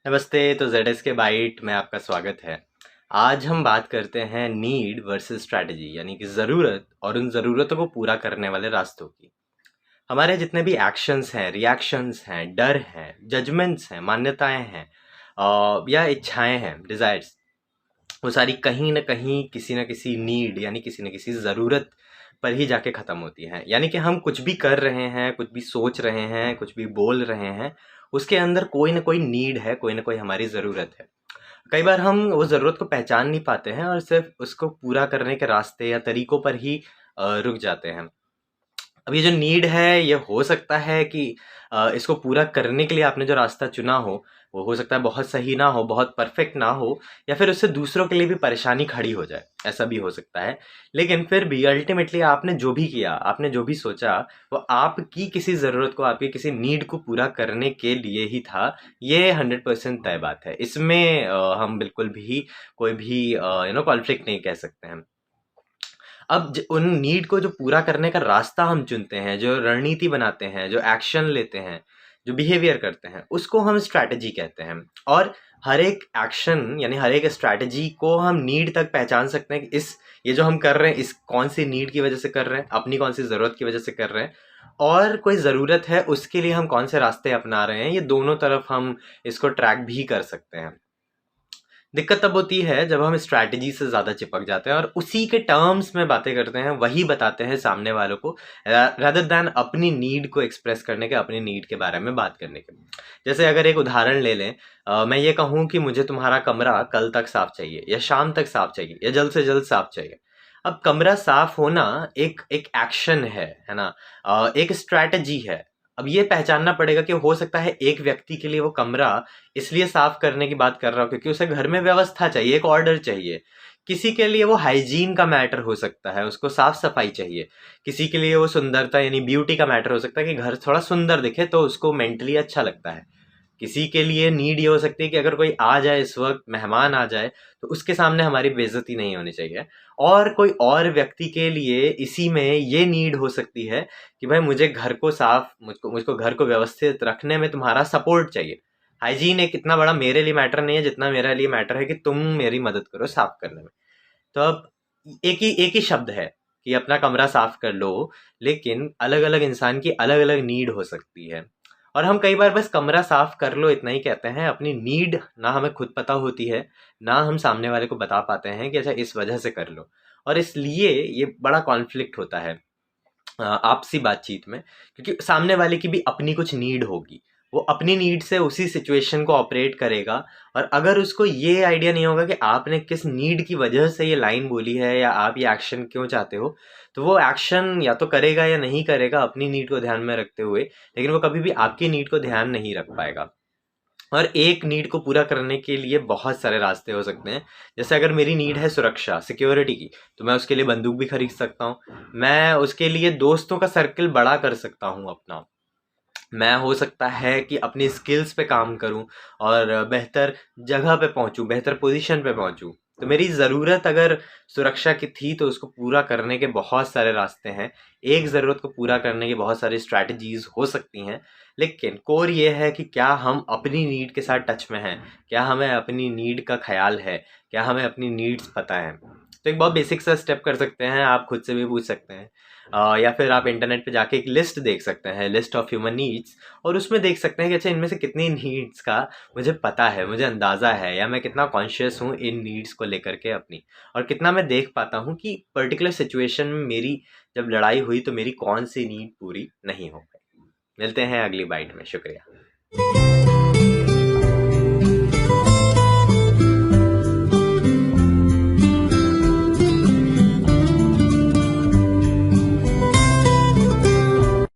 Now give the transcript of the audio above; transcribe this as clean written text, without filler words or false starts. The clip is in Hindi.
नमस्ते। तो जेड एस के बाइट में आपका स्वागत है। आज हम बात करते हैं नीड वर्सेस स्ट्रैटेजी, यानी कि ज़रूरत और उन ज़रूरतों को पूरा करने वाले रास्तों की। हमारे जितने भी एक्शंस हैं, रिएक्शंस हैं, डर हैं, जजमेंट्स हैं, मान्यताएं हैं या इच्छाएं हैं, डिज़ायर्स, वो सारी कहीं ना कहीं किसी न किसी नीड यानी किसी न किसी ज़रूरत पर ही जाके ख़त्म होती हैं। यानी कि हम कुछ भी कर रहे हैं, कुछ भी सोच रहे हैं, कुछ भी बोल रहे हैं, उसके अंदर कोई ना कोई नीड है, कोई ना कोई हमारी ज़रूरत है। कई बार हम वो ज़रूरत को पहचान नहीं पाते हैं और सिर्फ उसको पूरा करने के रास्ते या तरीकों पर ही रुक जाते हैं। अब ये जो नीड है, ये हो सकता है कि इसको पूरा करने के लिए आपने जो रास्ता चुना वो हो सकता है बहुत सही ना हो, बहुत परफेक्ट ना हो, या फिर उससे दूसरों के लिए भी परेशानी खड़ी हो जाए, ऐसा भी हो सकता है। लेकिन फिर भी अल्टीमेटली आपने जो भी किया, आपने जो भी सोचा, वो आपकी किसी ज़रूरत को, आपकी किसी नीड को पूरा करने के लिए ही था। ये 100% तय बात है। इसमें हम बिल्कुल भी कोई भी कॉन्फ्लिक्ट नहीं कह सकते हैं। अब उन नीड को जो पूरा करने का रास्ता हम चुनते हैं, जो रणनीति बनाते हैं, जो एक्शन लेते हैं, जो बिहेवियर करते हैं, उसको हम स्ट्रैटेजी कहते हैं। और हर एक एक्शन यानी हर एक स्ट्रैटेजी को हम नीड तक पहचान सकते हैं कि ये जो हम कर रहे हैं, इस कौन सी नीड की वजह से कर रहे हैं, अपनी कौन सी ज़रूरत की वजह से कर रहे हैं, और कोई ज़रूरत है उसके लिए हम कौन से रास्ते अपना रहे हैं। ये दोनों तरफ हम इसको ट्रैक भी कर सकते हैं। दिक्कत तब होती है जब हम स्ट्रैटेजी से ज़्यादा चिपक जाते हैं और उसी के टर्म्स में बातें करते हैं, वही बताते हैं सामने वालों को, रादर दैन अपनी नीड को एक्सप्रेस करने के, अपनी नीड के बारे में बात करने के। जैसे अगर एक उदाहरण ले लें, मैं ये कहूँ कि मुझे तुम्हारा कमरा कल तक साफ चाहिए, या शाम तक साफ चाहिए, या जल्द से जल्द साफ चाहिए। अब कमरा साफ होना एक एक एक्शन है ना, एक स्ट्रैटेजी है। अब ये पहचानना पड़ेगा कि हो सकता है एक व्यक्ति के लिए वो कमरा इसलिए साफ करने की बात कर रहा हूँ क्योंकि उसे घर में व्यवस्था चाहिए, एक ऑर्डर चाहिए। किसी के लिए वो हाइजीन का मैटर हो सकता है, उसको साफ सफाई चाहिए। किसी के लिए वो सुंदरता यानी ब्यूटी का मैटर हो सकता है कि घर थोड़ा सुंदर दिखे तो उसको मेंटली अच्छा लगता है। किसी के लिए नीड ये हो सकती है कि अगर कोई आ जाए, इस वक्त मेहमान आ जाए, तो उसके सामने हमारी बेइज्जती नहीं होनी चाहिए। और कोई और व्यक्ति के लिए इसी में ये नीड हो सकती है कि भाई मुझे घर को साफ, मुझको मुझको घर को व्यवस्थित रखने में तुम्हारा सपोर्ट चाहिए। हाइजीन एक इतना बड़ा मेरे लिए मैटर नहीं है जितना मेरे लिए मैटर है कि तुम मेरी मदद करो साफ करने में। तो अब एक ही शब्द है कि अपना कमरा साफ कर लो, लेकिन अलग अलग इंसान की अलग अलग नीड हो सकती है। और हम कई बार बस कमरा साफ कर लो इतना ही कहते हैं, अपनी नीड ना हमें खुद पता होती है, ना हम सामने वाले को बता पाते हैं कि अच्छा इस वजह से कर लो। और इसलिए ये बड़ा कॉन्फ्लिक्ट होता है आपसी बातचीत में, क्योंकि सामने वाले की भी अपनी कुछ नीड होगी। वो अपनी नीड से उसी सिचुएशन को ऑपरेट करेगा। और अगर उसको ये आइडिया नहीं होगा कि आपने किस नीड की वजह से ये लाइन बोली है या आप ये एक्शन क्यों चाहते हो, तो वो एक्शन या तो करेगा या नहीं करेगा अपनी नीड को ध्यान में रखते हुए, लेकिन वो कभी भी आपकी नीड को ध्यान नहीं रख पाएगा। और एक नीड को पूरा करने के लिए बहुत सारे रास्ते हो सकते हैं। जैसे अगर मेरी नीड है सुरक्षा, सिक्योरिटी की, तो मैं उसके लिए बंदूक भी खरीद सकता हूँ। मैं उसके लिए दोस्तों का सर्कल बड़ा कर सकता हूँ अपना। मैं हो सकता है कि अपनी स्किल्स पे काम करूं और बेहतर जगह पे पहुंचूं, बेहतर पोजीशन पे पहुंचूं। तो मेरी ज़रूरत अगर सुरक्षा की थी तो उसको पूरा करने के बहुत सारे रास्ते हैं। एक ज़रूरत को पूरा करने की बहुत सारी स्ट्रैटेजीज हो सकती हैं। लेकिन कोर ये है कि क्या हम अपनी नीड के साथ टच में हैं, क्या हमें अपनी नीड का ख्याल है, क्या हमें अपनी नीड्स पता है। तो एक बहुत बेसिक सा स्टेप कर सकते हैं, आप खुद से भी पूछ सकते हैं, या फिर आप इंटरनेट पे जाके एक लिस्ट देख सकते हैं, लिस्ट ऑफ ह्यूमन नीड्स। और उसमें देख सकते हैं कि अच्छा इनमें से कितनी नीड्स का मुझे पता है, मुझे अंदाज़ा है, या मैं कितना कॉन्शियस हूँ इन नीड्स को लेकर के अपनी, और कितना मैं देख पाता हूँ कि पर्टिकुलर सिचुएशन में मेरी जब लड़ाई हुई तो मेरी कौन सी नीड पूरी नहीं हो पाई। मिलते हैं अगली बाइट में। शुक्रिया।